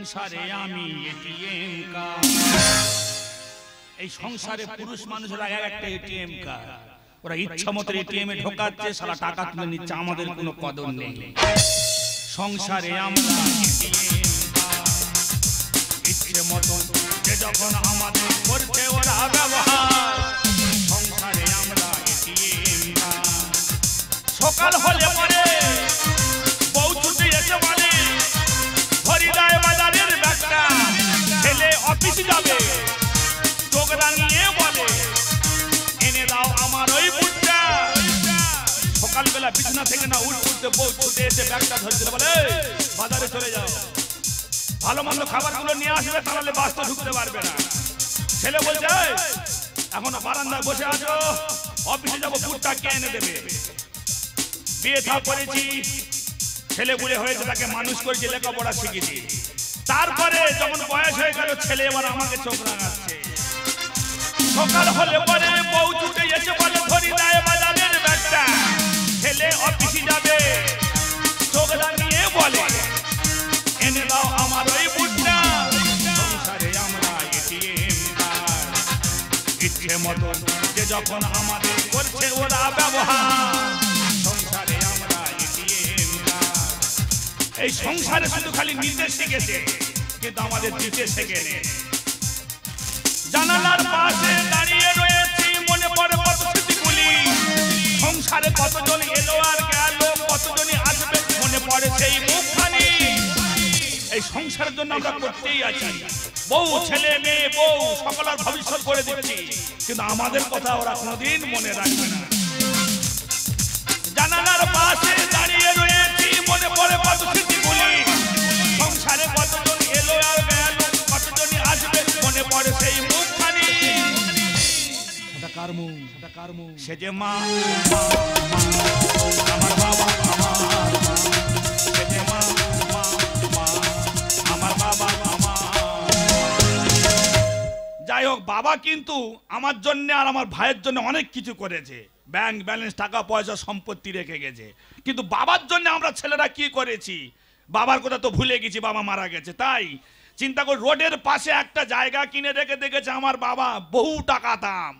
সংসারে আমি ATM card, এই সংসারে পুরুষ মানুষেরা একটা এটিএম কার্ড, ওরা ইচ্ছা মতো এটিএম এ ঢোকাচ্ছে, সারা টাকা তুলে নিচ্ছে, আমাদের কোনো কদর নেই। সংসারে আমরা এটিএম কার্ড, ইচ্ছে মতো যে যখন আমাদের করছে ওরা ব্যবহার। সংসারে আমরা এটিএম কার্ড, সকাল হলে পরে বউ ছুটে এসে বলে হরিদায় বাজারের ব্যাগটা, ছেলে অফিসে যাবে, চোখ রাঙিয়ে বলে এনে দাও আমার ওই বুটটা। সকালবেলা বিছানা থেকে না উঠতে বউ ছুটে এসে ব্যাগটা ধরে বলে বাজারে চলে যাও, ভালো মন্দ খাবারগুলো নিয়ে আসবে, তাহলে বাস তো ঢুকতে পারবে না। ছেলে বলছে এখনো বারান্দায় বসে আছো, অফিসে যাবো, বুটটা কে এনে দেবে? বিয়ে থা করেছি, ছেলে বুড়ে হয়েছে, তাকে মানুষ করেছি, লেখাপড়া শিখেছি, তারপরে যখন বয়স হয়ে গেল ছেলে এবার আমাকে চোখ রাঙাচ্ছে। সকাল হলে পরে বউ ছুটে এসে বলে হরিদায় বাজারের ব্যাগটা, ছেলে অফিসে যাবে, চোখ রাঙিয়ে বলে এনে দাও আমার ওই বুটটা। সংসারে আমরা এটিএম কার্ড, ইচ্ছে মতো যে যখন আমাদের করছে ওরা ব্যবহার। সংসারে আমরা এটিএম কার্ড, এই সংসারে শুধু খালি নিতে শিখেছে, কিন্তু আমাদের দিতে শেখেনি। জানালার পাশে দাঁড়িয়ে রয়েছি, মনে পড়ে কত স্মৃতিগুলি, সংসারে কতজন এলো আর গেল, কতজনই আসবে, মনে পড়ে সেই মুখখানি। এই সংসারের জন্য আমরা করতেই আছি, বউ ছেলে মেয়ে বউ সকলের ভবিষ্যৎ করে দিচ্ছি, কিন্তু আমাদের কথা ওরা কোনোদিন মনে রাখবে না। জানালার পাশে দাঁড়িয়ে রয়েছি, মনে পড়ে কত স্মৃতিগুলি, সংসারে কতজন এলো আর গেল, কতজনই আসবে, মনে পড়ে সেই মুখখানি। সে যে মা আমার বাবা, সে যে মা আমার বাবা আমার। যাই হোক, বাবা কিন্তু আমার জন্য আর আমার ভাইয়ের জন্য অনেক কিছু করেছে, ব্যাংক ব্যালেন্স, টাকা পয়সা, সম্পত্তি রেখে গেছে, কিন্তু বাবার জন্য আমরা ছেলেরা কি করেছি, বাবার কথা তো ভুলে গেছি, বাবা মারা গেছে। তাই চিন্তা করি, রোডের পাশে একটা জায়গা কিনে রেখে দেখেছে আমার বাবা, বহু টাকা দাম।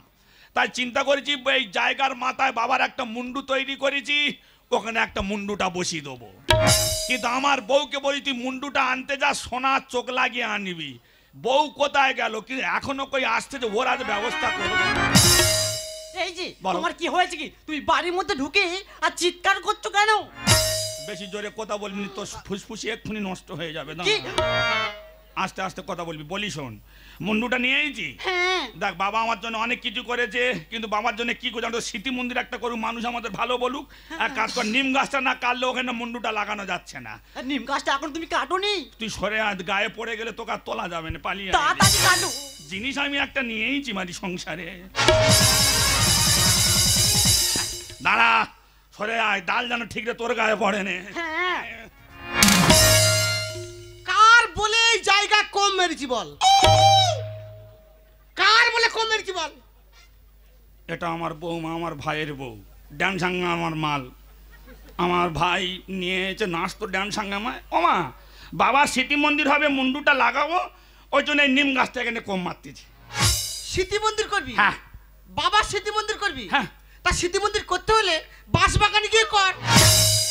তাই চিন্তা করেছি এই জায়গার মাথায় বাবার একটা মুন্ডু তৈরি করেছি, ওখানে একটা মুন্ডুটা বসিয়ে দেবো। কিন্তু আমার বউকে বলি তুই মুন্ডুটা আনতে যা, সোনার চোখ লাগিয়ে আনবি। বউ কোথায় গেল, কিন্তু এখনো কই আসতে, যে ওর আজ ব্যবস্থা করবো। এই যে তোমার কি হয়েছে, কি তুমি বাড়ির মধ্যে ঢুকে আর চিৎকার করছো কেন? বেশি জোরে কথা বলবি তো ফুসফুসি এক্ষুনি নষ্ট হয়ে যাবে না, আস্তে আস্তে কথা বলবি। বলি শোন, মুন্ডুটা নিয়ে এসেছি, দেখ বাবা আমার জন্য অনেক কিছু করেছে, কিন্তু বাবার জন্য কি করছে, আমরা স্মৃতি মন্দির একটা করুক, মানুষ আমাদের ভালো বলুক। এক কাজ কর, নিম গাছটা না কাটলে ওখানে মুন্ডুটা লাগানো যাচ্ছে না। নিম গাছটা এখন তুমি কাটোনি? তুই সরে গায়ে পড়ে গেলে তোকে আর তোলা যাবে না, পালিয়ে জিনিস আমি একটা নিয়েইছি মারি সংসারে। দাঁড়া, সরে আয়, ডাল যেন ঠিক রে তোর গায়ে পড়ে নে। কার বলে এই জায়গা কম মেরেছি বল, কার বলে কম মেরেছি বল? এটা আমার বৌমা, আমার ভাইয়ের বউ, ড্যান সাঙ্গা আমার মাল, আমার ভাই নিয়েছে নাচ তো ড্যান সাঙ্গামায়। ওমা বাবা স্মৃতি মন্দির হবে, মুন্ডুটা লাগাবো, ওই জন্য নিম গাছটা এখানে কম মারতেছি। স্মৃতি মন্দির করবি? হ্যাঁ। বাবা স্মৃতি মন্দির করবি? হ্যাঁ। তা স্মৃতি মন্দির করতে হলে বাঁশ বাগানে গিয়ে কর।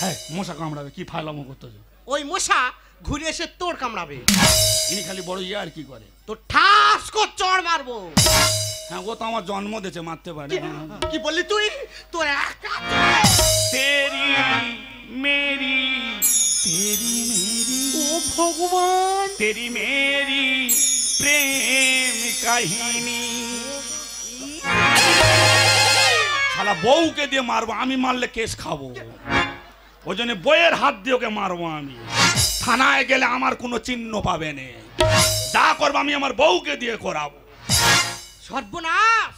হ্যাঁ, মশা কামড়াবে, কি ফাইলামো করতেছ? ওই মশা ঘুরে এসে তোর কামড়াবে। ইনি খালি বড় ইয়ে আর কি করে, তো ঠাস কর চড় মারবো। হ্যাঁ, ও তো আমার জন্ম দিয়েছে, মারতে পারে। কি বললি তুই? তোর তেরি মেরি, তেরি মেরি, ও ভগবান, তেরি মেরি প্রেম কাহিনী। শালা বউকে দিয়ে মারবো, আমি মারলে কেস খাবো, ওই জন্য বইয়ের হাত দিয়ে ওকে মারবো। আমি থানায় গেলে আমার কোনো চিহ্ন পাবে না, যা করবো আমি আমার বউকে দিয়ে করাবো। সর্বনাশ,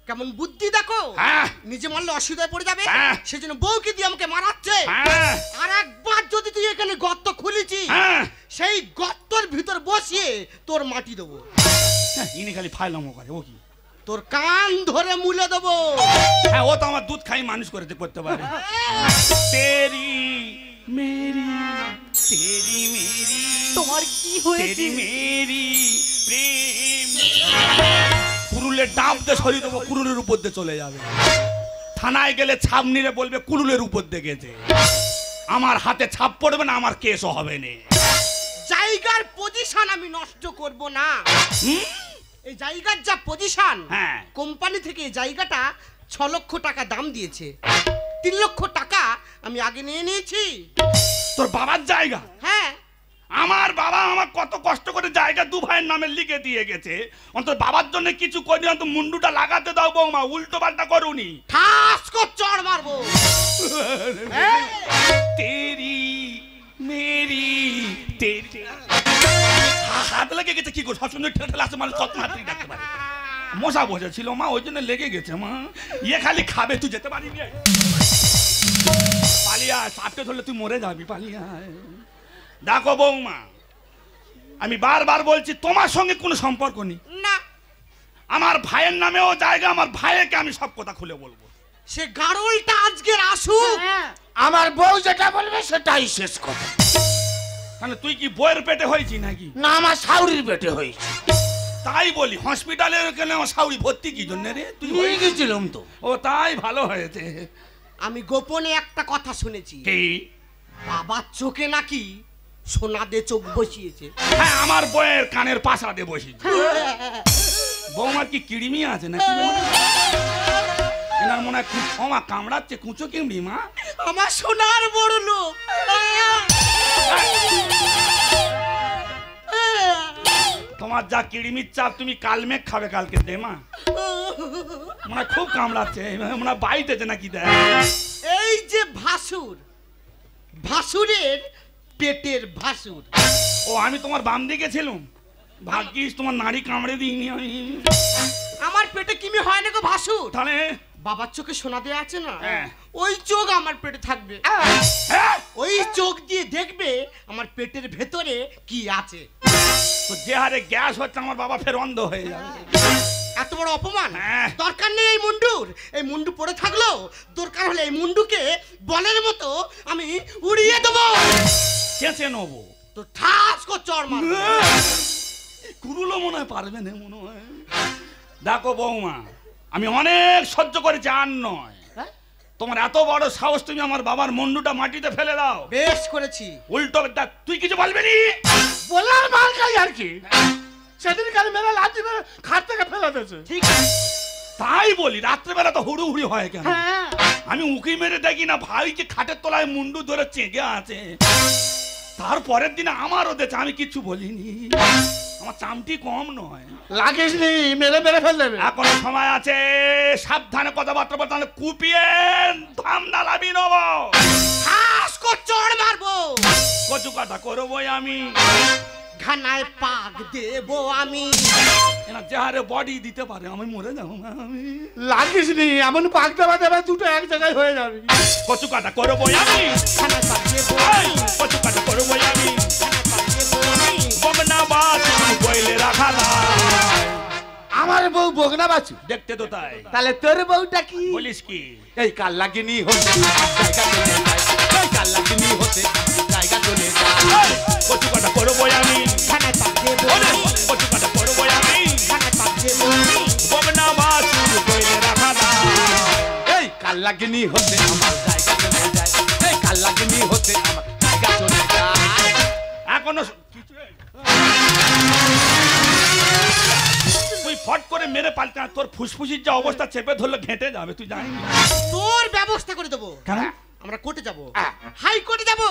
কেমন বুদ্ধি দেখো। হ্যাঁ, নিজে মারলে অসুবিধায় পড়ে যাবে, হ্যাঁ, সেজন্য বউকে দিয়ে আমাকে মারাচ্ছে। হ্যাঁ, আর একবার যদি তুই এখানে গর্ত খুলেছি, হ্যাঁ, সেই গর্তর ভিতর বসিয়ে তোর মাটি দেবো। ইনি খালি ফাইলামো করে, ও কি তোর কান ধরে মুলে দেবো। হ্যাঁ, ও তো আমার দুধ খাই মানুষ করতে পারে। তেরি मेरी तेरी मेरी তোমার কি হয়েছে तेरी मेरी प्रेम কুরুলের ডাব দিয়ে সরিয়ে দেবো, কুরুলের উপর দিয়ে চলে যাবে। থানায় গেলে ছাপ নিয়ে বলবে কুরুলের উপর দিয়ে গেছে। আমার হাতে ছাপ পড়বে না, আমার কেসও হবে না। জায়গার পজিশন আমি নষ্ট করব না। এই জায়গার যা পজিশন, হ্যাঁ। কোম্পানি থেকে এই জায়গাটা 6 লক্ষ টাকা দাম দিয়েছে। 3 লক্ষ টাকা আমি আগে নিয়ে নিয়েছি। তোর বাবার জায়গা? হ্যাঁ। আমার বাবা আমার কত কষ্ট করে জায়গা দু ভাইয়ের নামে লিখে দিয়ে গেছে। অন্তত বাবার জন্য কিছু করি, অন্তত মুন্ডুটা লাগাতে দাও বৌমা, উল্টো পাল্টা করুনি। ঠাস করে চড় মারবো। তেরি মেরি তেরি হাত লেগে গেছে। কি করে সবসময় ঠেলা আছে, মানুষ কত হাত ডাকতে পারে। মশা বসেছিল মা, ওই জন্য লেগে গেছে মা। ইয়ে খালি খাবে, তুই যেতে পারিনি। পালিয়া সাপকে ধরলে তুই মরে যাবি, পালিয়া। দেখো বৌমা, আমি বারবার বলছি তোমার সঙ্গে কোনো সম্পর্ক নেই। না, আমার ভাইয়ের নামেও জায়গা, আমার ভাইকে আমি সব কথা খুলে বলবো। সে গাড়লটা আজকের আসুক, আমার বউ যেটা বলবে সেটাই শেষ কথা। তাহলে তুই কি বইয়ের পেটে হয়েছি নাকি? না, আমার শাউরির পেটে হয়েছে। তাই বলি, হসপিটালে গেলে আমার শাউরি ভর্তি কি জন্য রে? তুই নিয়ে গেছিলাম তো। ও তাই ভালো হয়েছে। আমি গোপনে একটা কথা শুনেছি, কি? বাবার চোখে নাকি সোনা দিয়ে চোখ বসিয়েছে। হ্যাঁ, আমার বইয়ের কানের পাশা দিয়ে বসেছি। বৌমার কি কিড়িমি আছে নাকি? এনার মনে হয় খুব ক্ষমা কামড়াচ্ছে, কুঁচো কিমড়ি মা। আমার সোনার বড় লোক। তোমার যা কিড়িমির চাপ, তুমি কালমেঘ খাবে কালকে দে মা। মনে খুব কামড়াচ্ছে, মনে বাইতেছে নাকি দেখ। এই যে ভাসুর, ভাসুরের পেটের ভাসুর। ও আমি তোমার বাম দিকে ছিলাম, ভাগ্যিস তোমার নাড়ি কামড়ে দিইনি আমি। আমার পেটে কিমি হয় না গো ভাসুর। তাহলে বাবার চোখে সোনা দেয়া আছে না, হ্যাঁ। ওই চোখ আমার পেটে থাকবে। হ্যাঁ, ওই চোখ দিয়ে দেখবে আমার পেটের ভেতরে কি আছে। তো যে হারে গ্যাস হচ্ছে আমার বাবা ফের অন্ধ হয়ে যাবে। এত বড় অপমান হ্যাঁ। দরকার নেই এই মুন্ডুর। এই মুন্ডু পড়ে থাকলো, দরকার হলে এই মুন্ডুকে বলের মতো আমি উড়িয়ে দেবো। চেঁচে নেবো তো ঠাস করে চড় মারবো। কুরুলো মনে হয় পারবে না, মনে হয়। দেখো বৌমা, আমি অনেক সহ্য করেছি, আর নয়। তোমার এত বড় সাহস, তুমি আমার বাবার মুন্ডুটা মাটিতে ফেলে দাও। বেশ করেছি। উল্টো তুই কিছু বলবি নি? বলার মাল খাই আর কি। সেদিন কাল মেলা লাঠি মেরে খাট থেকে ফেলে দিয়েছে। ঠিক আছে, তাই বলি, রাত্রেবেলা তো হুড়ুহুড়ি হয় কেন? আমি উকি মেরে দেখি না ভাই যে খাটের তলায় মুন্ডু ধরে চেঁকে আছে। তারপরের দিনে আমারও দেখে, আমি কিচ্ছু বলিনি। আমার চামটি কম নয়। লাগিস নি, মেরে মেরে ফেল দেবে। এখনো সময় আছে, সাবধানে কথাবার্তা বলতে, তাহলে কুপিয়ে ধামনা লাভি নেব। ঠাস করে চড় মারবো। কচু কথা করবোই আমি, ঘানায় পাক দেবো আমি। এনা যে হারে বডি দিতে পারে, আমি মরে যাবো না আমি। লাগিস নি, এমন পাক দেওয়া দেবে দুটো এক জায়গায় হয়ে যাবে। কচু কথা করবোই আমি, ঘানায় পাক দেবো এই, কচু কথা করবোই আমি। বগনা বাস বইলে রাখা নাই। আমার বউ বগনা বাছু, দেখতে তো তাই। তাহলে তোর বউটা কি? বলিস কি? এই কাল লাগিনি হচ্ছে জায়গা চলে যায়। এই কাল লাগিনি হচ্ছে জায়গা চলে যায়। কচু কথা করবোই আমি, ঘানায় পাক দেবো ওরে, কচু কথা করবোই আমি। ঘানায় পাক দেবো বগনা বাস বইলে রাখা নাই। এই কাল লাগিনি হচ্ছে আমার জায়গা চলে যায়। এই কাল লাগিনি হচ্ছে আমার জায়গা চলে যায়। এখনো কিছু তুই ফট করে মেরে পাল্টা, তোর ফুসফুসির যা অবস্থা চেপে ধরলে ঘেঁটে যাবে, তুই জানিস না? তোর ব্যবস্থা করে দেবো। কেন? আমরা কোর্টে যাবো, হাই কোর্টে যাবো,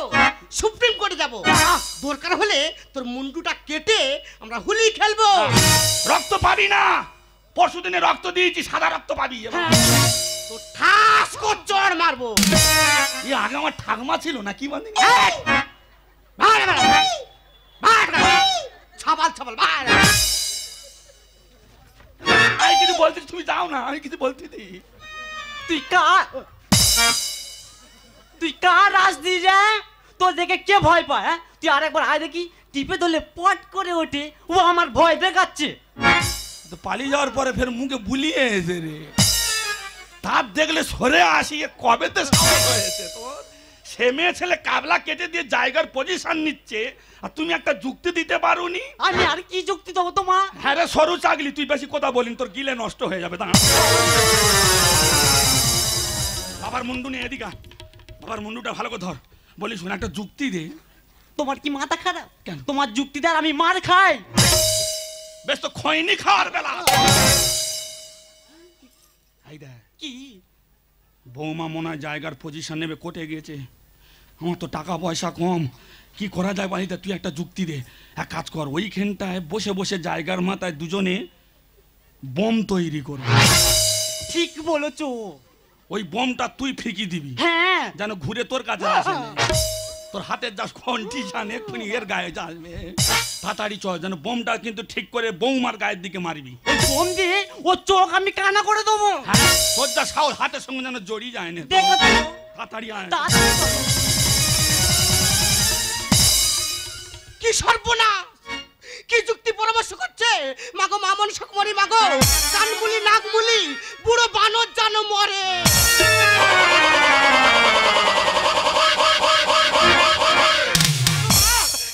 সুপ্রিম কোর্টে যাবো। দরকার হলে তোর মুন্ডুটা কেটে আমরা হোলি খেলবো। রক্ত পাবি না, পরশুদিনে রক্ত দিয়েছি, সাদা রক্ত পাবি। তো ঠাস করে চড় মারবো। এই আগে আমার ঠাকমা ছিল না কি বলি? ছাবাল ছাবাল আমি কিছু বলতে, তুমি যাও না, আমি কিছু বলতে দি। তুই কার রাস দিয়ে যা, তোর দেখে কে ভয় পায়? হ্যাঁ, তুই আরেকবার আয় দেখি, টিপে ধরলে পট করে ওঠে, ও আমার ভয় দেখাচ্ছে। তো পালিয়ে যাওয়ার পরে ফের মুখে বুলিয়ে এসে রে, তার দেখলে সরে আসি, কবে তো সাহস হয়েছে তোর? সে মেয়ে ছেলে কাবলা কেটে দিয়ে জায়গার পজিশন নিচ্ছে আর তুমি একটা যুক্তি দিতে পারোনি। আমি আর কি যুক্তি দেবো তোমার? হ্যাঁ রে সরু চাগলি, তুই বেশি কথা বলিন, তোর গিলে নষ্ট হয়ে যাবে। দাঁড়া, বাবার মুন্ডু নিয়ে এদিকে আয়। বাবার মুন্ডুটা ভালো করে ধর, বলি শোন একটা যুক্তি দে। তোমার কি মাথা খারাপ? কেন? তোমার যুক্তিদার আমি মার খাই। বেশ তো খয়নি খাওয়ার বেলা। এই দেখ কি বৌমা মনে হয় জায়গার পজিশন নেবে, কোর্টে গিয়েছে। আমার তো টাকা পয়সা কম, কি করা যায় বাড়িতে? তুই একটা যুক্তি দে। এক কাজ কর, ওইখানটায় বসে বসে জায়গার মাথায় দুজনে বোম তৈরি করবে। ঠিক বলেছো। ওই বোমটা তুই ফিকি দিবি, হ্যাঁ যেন ঘুরে তোর কাছে আসে না। তোর হাতের যা কন্ডিশন এক্ষুনি এর গায়ে যাবে। তাড়াতাড়ি চল, যেন বোমটা কিন্তু ঠিক করে বৌমার গায়ের দিকে মারবি। ওই বোম দিয়ে ও চোখ আমি কানা করে দেবো। হ্যাঁ, তোর যা সাহস হাতের সঙ্গে যেন জড়িয়ে যায় না। দেখো তো, তাড়াতাড়ি আয়। তাড়াতাড়ি করো। কি সর্বনাশ! কি যুক্তি পরামর্শ করছে? মাগো মামন সকমরি, মাগো কানমুলি নাকমুলি বুড়ো বানর জানো মরে।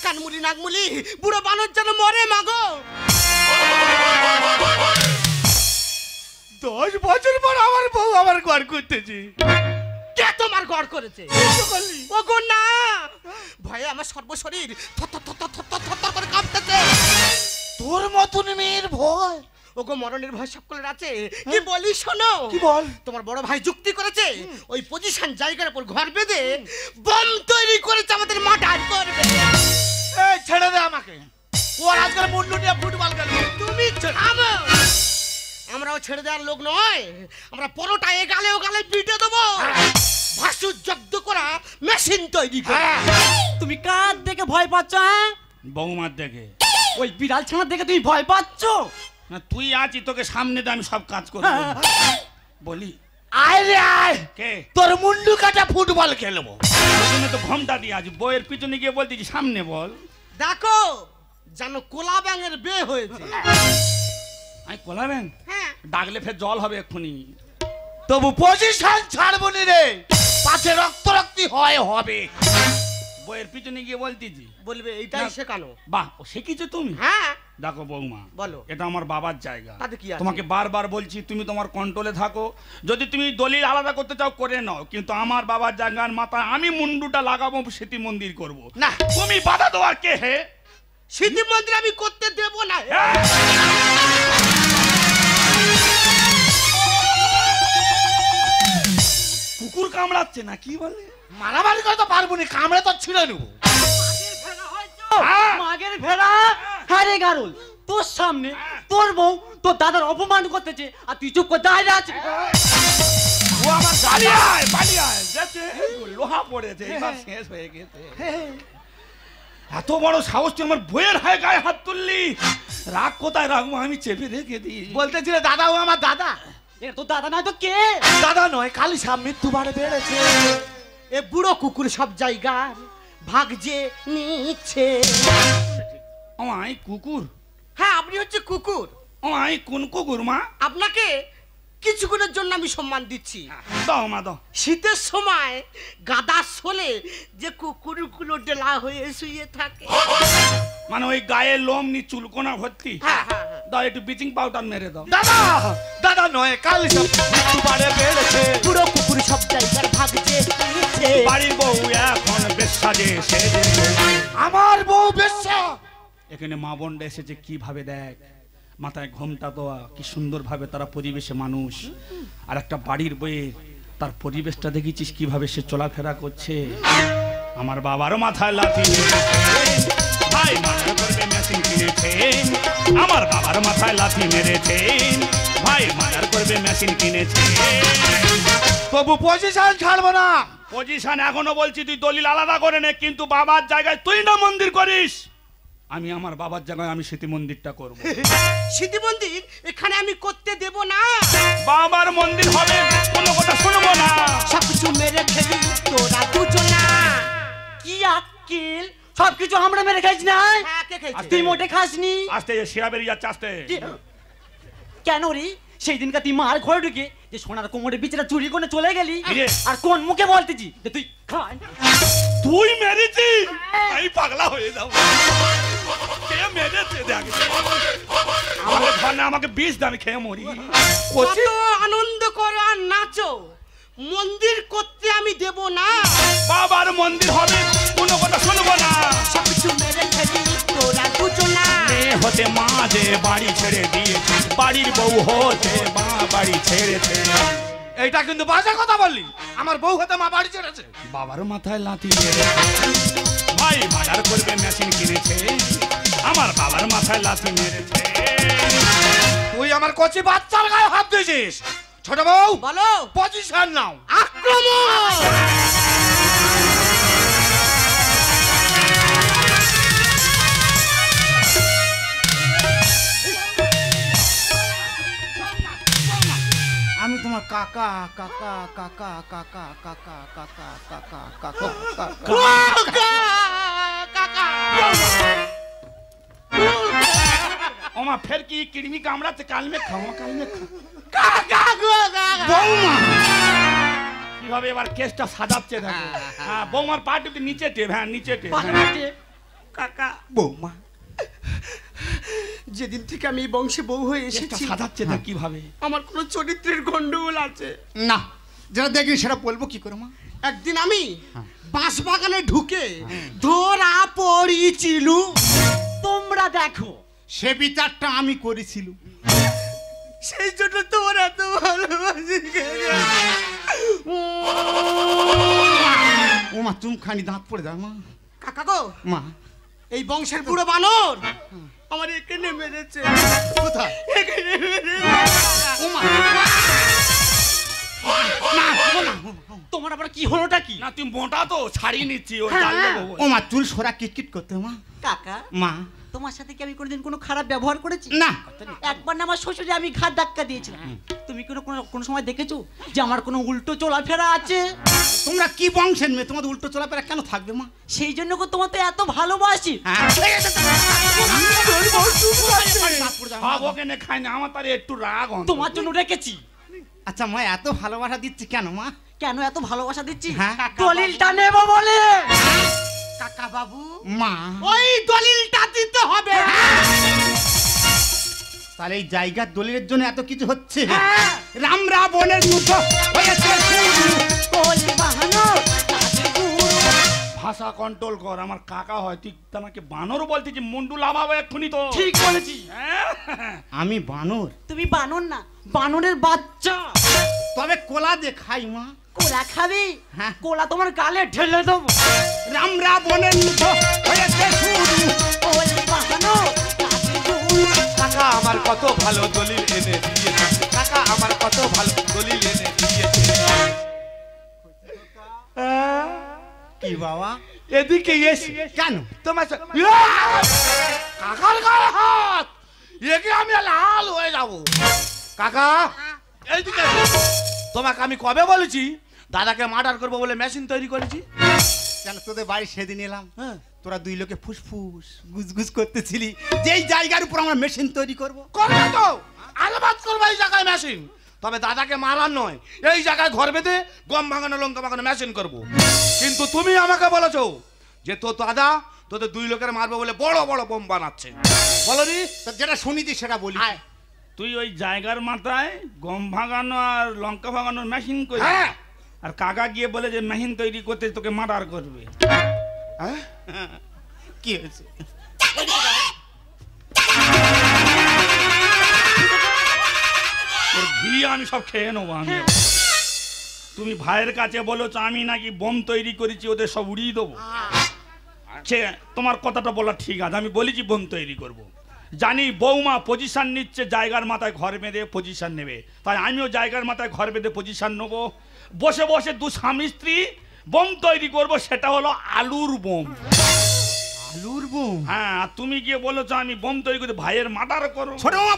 কানমুলি নাকমুলি বুড়ো বানর জানো মরে মাগো। 10 বছর পর আমার বউ আমার ঘর করতেছি। কে তোমার গড় করেছে? ও গো না, ভয়ে আমার সর্বশরীর থর থর থর থর থর থর থর করে কাঁপতেছে। তোর মতন মেয়ের ভয়? ওগো মরণের ভয় সকলের আছে। কি বলি শোনো। কি বল? তোমার বড় ভাই যুক্তি করেছে, ওই পজিশন জায়গার উপর ঘর বেঁধে বম তৈরি করেছে, আমাদের মার্ডার করবে। এই ছেড়ে দে আমাকে, ওর আজকাল মুন্ডু নিয়ে ফুটবল খেলবে। তুমি থামো। আমরাও ছেড়ে দেওয়ার লোক নয়, আমরা পরোটা এগালে ওগালে পিটে দেবো। ভাসু জব্দ করা মেশিন তৈরি করে। তুমি কার দেখে ভয় পাচ্ছ? হ্যাঁ, বৌমার দেখে। ওই বিড়াল ছানার দেখে তুমি ভয় পাচ্ছ? না তুই আছি, তোকে সামনে দিয়ে আমি সব কাজ করবো। বলি আয় রে আয়, কে তোর মুন্ডু কাটা ফুটবল খেলবো। পিছনে তো ঘমটা দিয়ে আছি, বইয়ের পিছনে গিয়ে বলতেছি সামনে বল। দেখো জানো কোলা ব্যাঙের বে হয়েছে। আমি কোলাবেন হ্যাঁ, ডাকলে ফের জল হবে এক্ষুনি। তবু পজিশন ছাড়বো নি রে, পাছে রক্ত রক্তি হয় হবে। বইয়ের পিছনে গিয়ে বলতেছি বলবে এইটাই না। শেখানো। বাহ, ও শিখেছো তুমি? হ্যাঁ, দেখো বৌমা, বলো। এটা আমার বাবার জায়গা। তাতে কি আছে? তোমাকে বারবার বলছি তুমি তোমার কন্ট্রোলে থাকো। যদি তুমি দলিল আলাদা করতে চাও করে নাও, কিন্তু আমার বাবার জায়গার মাথায় আমি মুন্ডুটা লাগাবো, স্মৃতি মন্দির করব না। তুমি বাধা দেওয়ার কে হে? স্মৃতি মন্দির আমি করতে দেব না। কুকুর কামড়াচ্ছে না কি বলে? মারামারি করে তো পারবো না, কামড়ে তো ছিঁড়ে নেবো। হ্যাঁ। মাগের ভেড়া। হ্যাঁ রে গারুল, তোর সামনে তোর বউ তোর দাদার অপমান করতেছে আর তুই চুপ করে দাঁড়িয়ে আছিস। ও আমার বালিয়ায় যাচ্ছে, লোহা পড়েছে, এবার শেষ হয়ে গেছে। এত বড় সাহস তুই আমার বইয়ের হায় গায়ে হাত তুললি? রাগ কোথায় রাখবো, আমি চেপে রেখে দিই। বলতেছিলে দাদা, ও আমার দাদা। এ তোর দাদা নয় তো কে? দাদা নয়, কালি সাপ মৃত্যুবারে বেড়েছে। এ বুড়ো কুকুর সব জায়গার ভাগ যে নিচ্ছে। আমায় কুকুর? হ্যাঁ, আপনি হচ্ছে কুকুর। আমায় কোন কুকুর মা? আপনাকে কিছুক্ষণের জন্য আমি সম্মান দিচ্ছি। দাও মা দাও। শীতের সময় গাদা শোলে যে কুকুরগুলো ডেলা হয়ে শুয়ে থাকে। মানে ওই গায়ে লোম নি চুলকোনা ভর্তি। হ্যাঁ, হ্যাঁ, হ্যাঁ। দাও একটু ব্লিচিং পাউডার মেরে দাও। দাদা, দাদা নয়, কালি সাপ মৃত্যুবারে বেড়েছে। বুড়ো কুকুর সব জায়গার ভাগ যে নিচ্ছে। বাড়ির বউ এখন বেশ সাজে সেজে। আমার বউ বেশ্যা। এখানে মা বোনরা এসেছে, কিভাবে দেখ মাথায় ঘোমটা দেওয়া, কি সুন্দর ভাবে তারা পরিবেশে মানুষ। আর একটা বাড়ির বইয়ে তার পরিবেশটা দেখেছিস কিভাবে সে চলাফেরা করছে। আমার বাবারও মাথায় লাথি মেরেছে, ভাই মাথায় করবে মেশিন কিনেছে। আমার বাবার মাথায় লাথি মেরেছে, ভাই মাথার করবে মেশিন কিনেছে। তবু পজিশন ছাড়বো না। পজিশন এখনো বলছি তুই দলিল আলাদা করে নে, কিন্তু বাবার জায়গায় তুই না মন্দির করিস। আমি আমার বাবার জায়গায় আমি স্মৃতি মন্দিরটা করব। স্মৃতি মন্দির এখানে আমি করতে দেব না। বাবার মন্দির হবে, কোনো কথা শুনবো না। সবকিছু মেরে খেলি তোরা দুজনা। কি আক্কেল, সবকিছু আমরা মেরে খাইছি না? হ্যাঁ, কে খেয়েছে? আর তুই মোটে খাসনি। আস্তে শিরা বেরিয়ে যাচ্ছে আস্তে। কেন রে? সেই দিনকার তুই মার ঘরে ঢুকে যে সোনার কোমরে বিচরা চুরি করে চলে গেলি কিরে? আর কোন মুখে বলতেছি যে তুই খান তুই মেরেছিস? আমি পাগলা হয়ে যাব। কে মেরেছে দেখ। আমাকে ধর না, আমাকে বিষ দে, আমি খেয়ে মরি। কত আনন্দ করো আর নাচো, মন্দির করতে আমি দেব না। বাবার মন্দির হবে, কোনো কথা শুনবো না। সবকিছু মেরে ফেলি তোরা দুজনা। মেয়ে হতে মা যে বাড়ি ছেড়ে দিয়েছে, বাড়ির বউ হতে মা বাড়ি ছেড়েছে। এইটা কিন্তু বাজে কথা বললি। আমার বউ হতে মা বাড়ি ছেড়েছে। বাবার মাথায় লাথি মেরেছে। ভাই বাজার করবে মেশিন কিনেছে, আমার বাবার মাথায় লাথি মেরেছে। তুই আমার কচি বাচ্চার গায়ে হাত দিয়েছিস। ছোট বউ বলো, পজিশন নাও। আক্রমণ। আমি তোমার কাকা কাকা কাকা কাকা কাকা কাকা কাকা কাকা কাকা ওমা ফের কি কিডনি কামড়াচ্ছে? কাল মে খাও, কাল মে খাও। কাকা বৌমা কিভাবে এবার কেসটা সাজাচ্ছে দেখো। হ্যাঁ, বৌমার পাটি নিচে টেপ, হ্যাঁ নিচে টেপ। কাকা বৌমা যেদিন থেকে আমি এই বংশে বউ হয়ে কেসটা এসেছি সাজাচ্ছে না কিভাবে? আমার কোনো চরিত্রের গন্ডগোল আছে। না যেটা দেখি সেটা বলবো কি করে মা? একদিন আমি বাঁশ বাগানে ঢুকে ধরা পড়িছিল। তোমরা দেখো সে বিচারটা আমি করেছিল। সেই জন্য তোমার এত ভালোবাসি। ও মা চুমখানি দাঁত পড়ে যায় মা। কাকা গো, মা এই বংশের বুড়ো বানর আমার এখানে মেরেছে। কোথায়? এখানে মেরেছে। ও মা না ও না, তোমার আবার কি হলোটা কি? না তুই মোটা তো ছাড়িয়ে নিচ্ছি, ও চাল দেবো বলে। ও মা চুল সরা কিটকিট করতে মা। কাকা মা তোমার সাথে কি আমি কোনোদিন কোনো খারাপ ব্যবহার করেছি? না একবার না আমার শ্বশুরে আমি ঘাট ধাক্কা দিয়েছিলাম। তুমি কোনো সময় দেখেছো যে আমার কোনো উল্টো চলাফেরা আছে? তোমরা কি বংশের মেয়ে, তোমাদের উল্টো চলাফেরা কেন থাকবে মা? সেই জন্য তো তোমার তো এত ভালোবাসি। হ্যাঁ সব ওকে নে খাই না, আমার তার একটু রাগ অন্তত। তোমার জন্য রেখেছি। আচ্ছা মা এত ভালোবাসা দিচ্ছি কেন মা? কেন এত ভালোবাসা দিচ্ছি? হ্যাঁ। দলিলটা নেব বলে। কাকা বাবু, মা ওই দলিলটা দিতে হবে। তাহলে এই জায়গার দলিলের জন্য এত কিছু হচ্ছে? রাম রাবণের যুদ্ধ হয়েছে শুরু। কলি বাহানো তাতে গুরু। ভাষা কন্ট্রোল কর, আমার কাকা হয়, তুই আমাকে বানর বলতে যে মুন্ডু লাভাবে এক্ষুনি তো। ঠিক বলেছি। হ্যাঁ? আমি বানর? তুমি বানর না, বানরের বাচ্চা। তবে কোলা দিয়ে খাই মা। কোলা খাবি? হ্যাঁ। কোলা তোমার গালে ঢেলে দেবো। রাম রাবণের যুদ্ধ হয়েছে শুরু। কলি বাহানো তাতে গুরু। কাকা আমার কত ভালো দলিল এনে দিয়েছে। কাকা আমার কত ভালো দলিল এনে দিয়েছে। কি বাবা? এদিকে এসে কেন? তোমার কাকার গায়ে হাত, একে আমি লাল হয়ে যাব। কাকা এইদিকে এসো। তোমাকে আমি কবে বলেছি দাদাকে মার্ডার করবো বলে মেশিন তৈরি করেছি? কেন তোদের বাড়ি সেদিন এলাম, হ্যাঁ। তোরা দুই লোকে ফুসফুস গুজগুজ করতেছিলি যেই জায়গার উপর আমরা মেশিন তৈরি করব। করবে তো, আলবাত করবো এই জায়গায় মেশিন। তবে দাদাকে মারার নয়, এই জায়গায় ঘর বেঁধে গম ভাঙানো লঙ্কা ভাঙানো মেশিন করবো। কিন্তু তুমি আমাকে বলেছো যে তোর দাদা তোদের দুই লোকের মারবে বলে বড় বড় বোম বানাচ্ছে, বলনি? তো যেটা শুনিছি সেটা বলি। তুই ওই জায়গার মাথায় গম ভাঙানো আর লঙ্কা ভাঙানোর মেশিন করে, হ্যাঁ। আর কাকা গিয়ে বলে যে মেশিন তৈরি করতে তোকে মার্ডার করবে। হ্যাঁ? কি হয়েছে? তোর ঘি আমি সব খেয়ে নেবো আমি। তুমি ভাইয়ের কাছে বলেছো আমি নাকি বোম তৈরি করেছি, ওদের সব উড়িয়ে দেবো। সে তোমার কথাটা বলা ঠিক আছে, আমি বলেছি বোম তৈরি করব। জানি বৌমা পজিশন নিচ্ছে, জায়গার মাথায় ঘর বেঁধে পজিশন নেবে, তাই আমিও জায়গার মাথায় ঘর বেঁধে পজিশন নেবো। বসে বসে দু স্বামী স্ত্রী বোম তৈরি করব, সেটা হলো আলুর বোম। আলুর বোম? হ্যাঁ, আর তুমি গিয়ে বলেছো আমি বোম তৈরি করে ভাইয়ের মার্ডার করো। ছোট মামা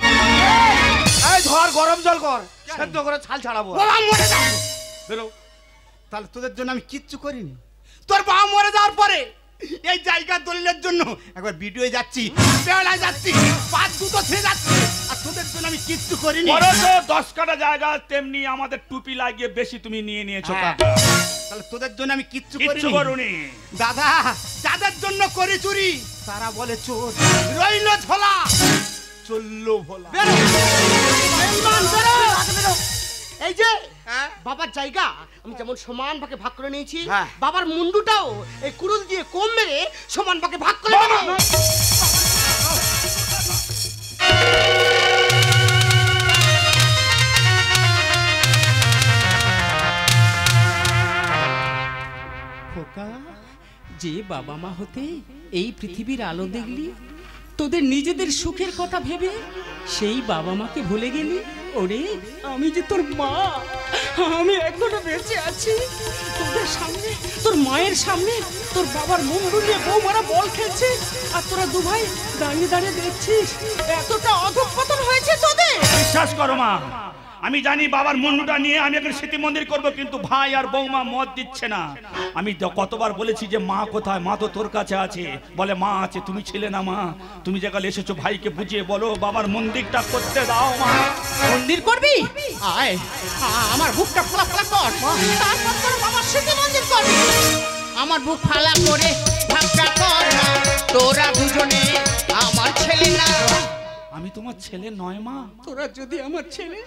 এই ধর গরম জল কর, সেদ্ধ করে ছাল ছাড়াবো। বাবা মরে যাও। বেরো। তাহলে তোদের জন্য আমি কিচ্ছু করিনি। তোর বাবা মরে যাওয়ার পরে এই জায়গার দলিলের জন্য একবার ভিডিও যাচ্ছি, বেলায় যাচ্ছি, পাঁচ দুটো খেয়ে যাচ্ছি, আর তোদের জন্য আমি কিচ্ছু করিনি। করেছো 10 কাটা জায়গা, তেমনি আমাদের টুপি লাগিয়ে বেশি তুমি নিয়ে নিয়েছো হ্যাঁ। কাকা। তাহলে তোদের জন্য আমি কিচ্ছু কিচ্ছু করিনি। করুনি। দাদা, যাদের জন্য করি চুরি তারা বলে চোর, রইল ঝোলা চললো ভোলা। বেরো। বেঈমান, বেরো। এই যে হ্যাঁ? বাবার জায়গা আমি যেমন সমান ভাগে ভাগ করে নিয়েছি, হ্যাঁ। বাবার মুন্ডুটাও এই কুড়ুল দিয়ে কম মেরে সমান ভাগে ভাগ করে বাবা! নেবো। খোকা, যে বাবা মা হতে এই পৃথিবীর আলো দেখলি, তোদের নিজেদের সুখের কথা ভেবে সেই বাবা মাকে ভুলে গেলি। ওরে, আমি যে তোর মা, আমি এখনো বেঁচে আছি। তোদের সামনে, তোর মায়ের সামনে তোর বাবার মুন্ডু নিয়ে বৌমারা বল খেলছে, আর তোরা দু ভাই দাঁড়িয়ে দাঁড়িয়ে দেখছিস। এতটা অধঃপতন হয়েছে তোদের। বিশ্বাস করো মা, আমি জানি বাবার মুন্ডুটা নিয়ে আমি একটা স্মৃতি মন্দির করব, কিন্তু ভাই আর বৌমা মত দিচ্ছে না। আমি কতবার বলেছি যে মা কোথায়, মা তো তোর কাছে আছে। বলে মা আছে, তুমি ছিলে না মা, তুমি যেখানে এসেছো ভাইকে বুঝিয়ে বলো বাবার মন্দিরটা করতে দাও মা। মন্দির করবি? আয়, আমার বুকটা ফলা ফলা কর, তারপর তোর বাবার স্মৃতি মন্দির করবি। আমার বুক ফালা করে ভাবটা কর না, তোরা দুজনে আমার ছেলে না। আমি তোমার ছেলে নয় মা। তোরা যদি আমার ছেলে,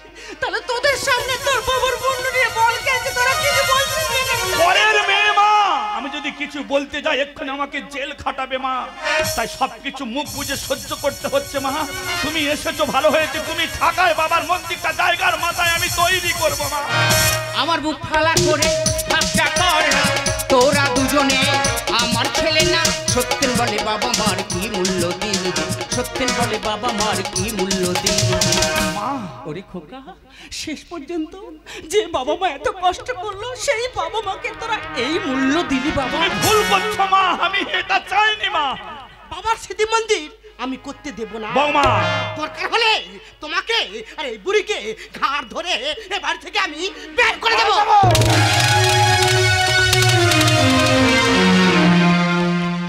তাহলে তোদের সামনে তোর বাবার মুন্ডু নিয়ে বল খেলছে, তোরা কিছু বলছিস না? পরের মেয়ে মা, আমি যদি কিছু বলতে যাই এক্ষুনি আমাকে জেল খাটাবে মা, তাই সবকিছু মুখ বুঝে সহ্য করতে হচ্ছে মা। তুমি এসেছো ভালো হয়েছে, তুমি থাকায় বাবার মন্দিরটা জায়গার মাথায় আমি তৈরি করবো মা। আমার বুক ফালা করে ভাবটা কর না, তোরা দুজনে আমার ছেলে না। সত্যেন বলে বাবা মার কি মূল্য দিল, সত্যেন বলে বাবা মার কি মূল্য দিল। মা, ওরে খোকা, শেষ পর্যন্ত যে বাবা মা এত কষ্ট করলো, সেই বাবা মাকে তোরা এই মূল্য দিলি বাবা। তুমি ভুল করছো মা, আমি এটা চাইনি মা। বাবার স্মৃতি মন্দির আমি করতে দেব না। বৌমা, দরকার হলে তোমাকে আর এই বুড়িকে ঘাড় ধরে এ বাড়ি থেকে আমি বের করে দেব।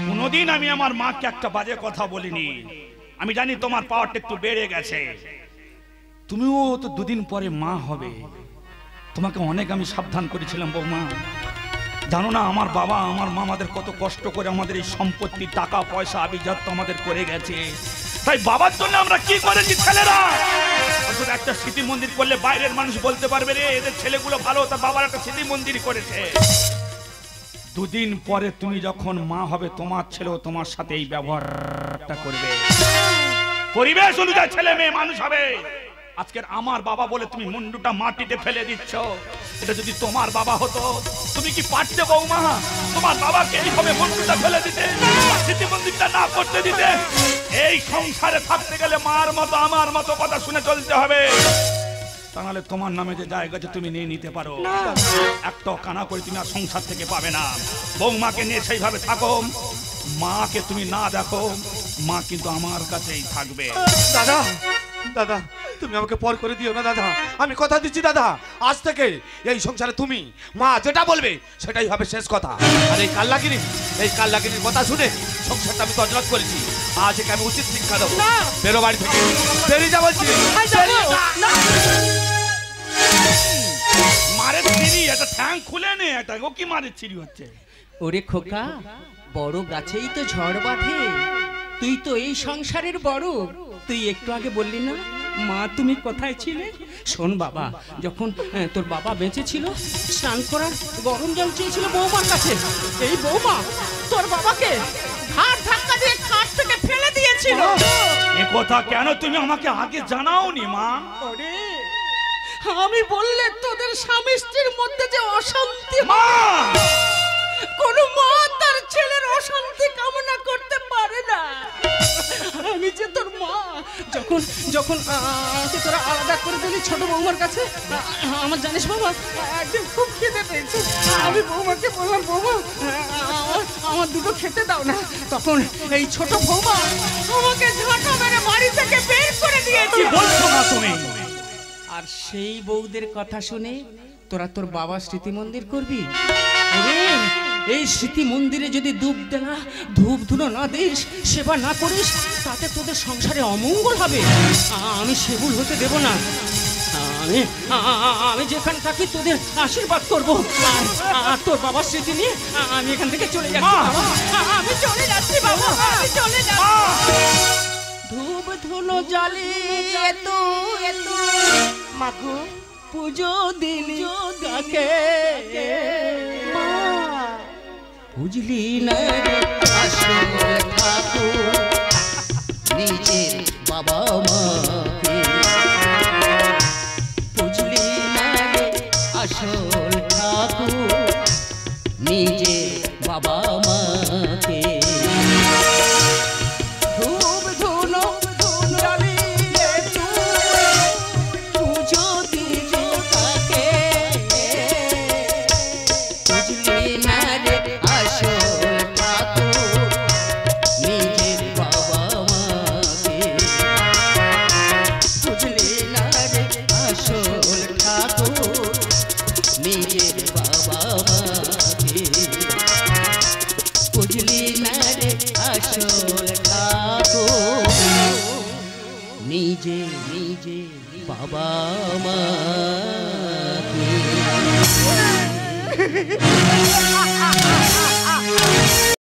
কোনোদিন আমি আমার মাকে একটা বাজে কথা বলিনি। আমি জানি তোমার পাওয়ারটা একটু বেড়ে গেছে, তুমিও তো দুদিন পরে মা হবে। তোমাকে অনেক আমি সাবধান করেছিলাম বৌমা। জানো না আমার বাবা আমার মা আমাদের কত কষ্ট করে আমাদের এই সম্পত্তি টাকা পয়সা আভিজাত্য আমাদের করে গেছে। তাই বাবার জন্য আমরা কি করেছি ছেলেরা, অন্তত একটা স্মৃতি মন্দির করলে বাইরের মানুষ বলতে পারবে রে এদের ছেলেগুলো ভালো, তার বাবার একটা স্মৃতি মন্দির করেছে। দুদিন পরে তুমি যখন মা হবে তোমার ছেলেও তোমার সাথে এই ব্যবহারটা করবে। পরিবেশ অনুযায়ী ছেলে মেয়ে মানুষ হবে। আজকের আমার বাবা বলে তুমি মুন্ডুটা মাটিতে ফেলে দিচ্ছ। এটা যদি তোমার বাবা হতো তুমি কি পারতে বৌমা তোমার বাবাকে এইভাবে মুন্ডুটা ফেলে দিতে, স্মৃতি মন্দিরটা না করতে দিতে? এই সংসারে থাকতে গেলে মার মতো আমার মতো কথা শুনে চলতে হবে, তা নাহলে তোমার নামে যে জায়গাটা তুমি নিয়ে নিতে পারো, একটা কানা করে তুমি আর সংসার থেকে পাবে না। বৌমাকে নিয়ে সেইভাবে থাকো, মাকে তুমি না দেখো, মা কিন্তু আমার কাছেই থাকবে। দাদা, দাদা তুমি আমাকে পর করে দিও না দাদা, আমি কথা দিচ্ছি দাদা, আজ থেকে এই সংসারে তুমি মা যেটা বলবে সেটাই হবে শেষ কথা। আর এই কাল্লাগিরির কথা শুনে সংসারটা আমি তজরত করেছি, আজ একে আমি উচিত শিক্ষা দেবো। বেরো বাড়ি থেকে, বেরিয়ে যা বলছি। মারের চিড়ি, এটা ঠ্যাং খুলে নে, এটা ও কি মারের চিড়ি হচ্ছে? ওরে খোকা, বড় গাছেই তো ঝড় বাঁধে, তুই তো এই সংসারের বড়। তুই একটু আগে বললি না মা তুমি কোথায় ছিলে? শোন বাবা, যখন তোর বাবা বেঁচে ছিল স্নান করার গরম জল চেয়েছিল বৌমার কাছে, এই বৌমা তোর বাবাকে ঘাট ধাক্কা দিয়ে খাট থেকে ফেলে দিয়েছিল। এ কথা কেন তুমি আমাকে আগে জানাওনি মা? ওরে, আমি বললে তোদের স্বামী স্ত্রীর মধ্যে যে অশান্তি, মা কোন মা তার ছেলের অশান্তি কামনা করতে পারে না। আমি যে তোর মা, যখন যখন আমাকে তোরা আলাদা করে দিলি ছোট বৌমার কাছে, আমার জানিস বাবা একদিন খুব খেতে পেয়েছে, আমি বৌমাকে বললাম বৌমা আমার দুটো খেতে দাও না, তখন এই ছোট বৌমা আমাকে ঝাঁটা মেরে বাড়ি থেকে বের করে দিয়েছে। কি বলছো মা তুমি? আর সেই বউদের কথা শুনে তোরা তোর বাবা স্মৃতি মন্দির করবি? ওরে, এই স্মৃতি মন্দিরে যদি ধূপ ধুনো না দিস, সেবা না করিস, তাতে তোদের সংসারে অমঙ্গল হবে। আমি সেবুল হতে দেব না। আমি যেখানে থাকি তোদের আশীর্বাদ করব। আর তোর বাবার স্মৃতি নিয়ে আমি এখান থেকে চলে যাচ্ছি। আমি চলে যাচ্ছি বাবা, আমি চলে যাচ্ছি। ধূপ ধুনো জ্বালিয়ে মাগো পুজো দিলি কাকে, বুঝলি না রে আসল ঠাকুর নিজের বাবা মাকে, বুঝলি না রে আসল ঠাকুর নিজের বাবা মাকে। ধূপ ধুনো জ্বালিয়ে পুজো দিলি কাকে, বুঝলি না রে আসল ঠাকুর নিজের বাবা মাকে, বুঝলি না রে আসল ঠাকুর নিজের বাবা মাকে, বুঝলি না রে আসল ঠাকুর নিজে বাবা মাকে।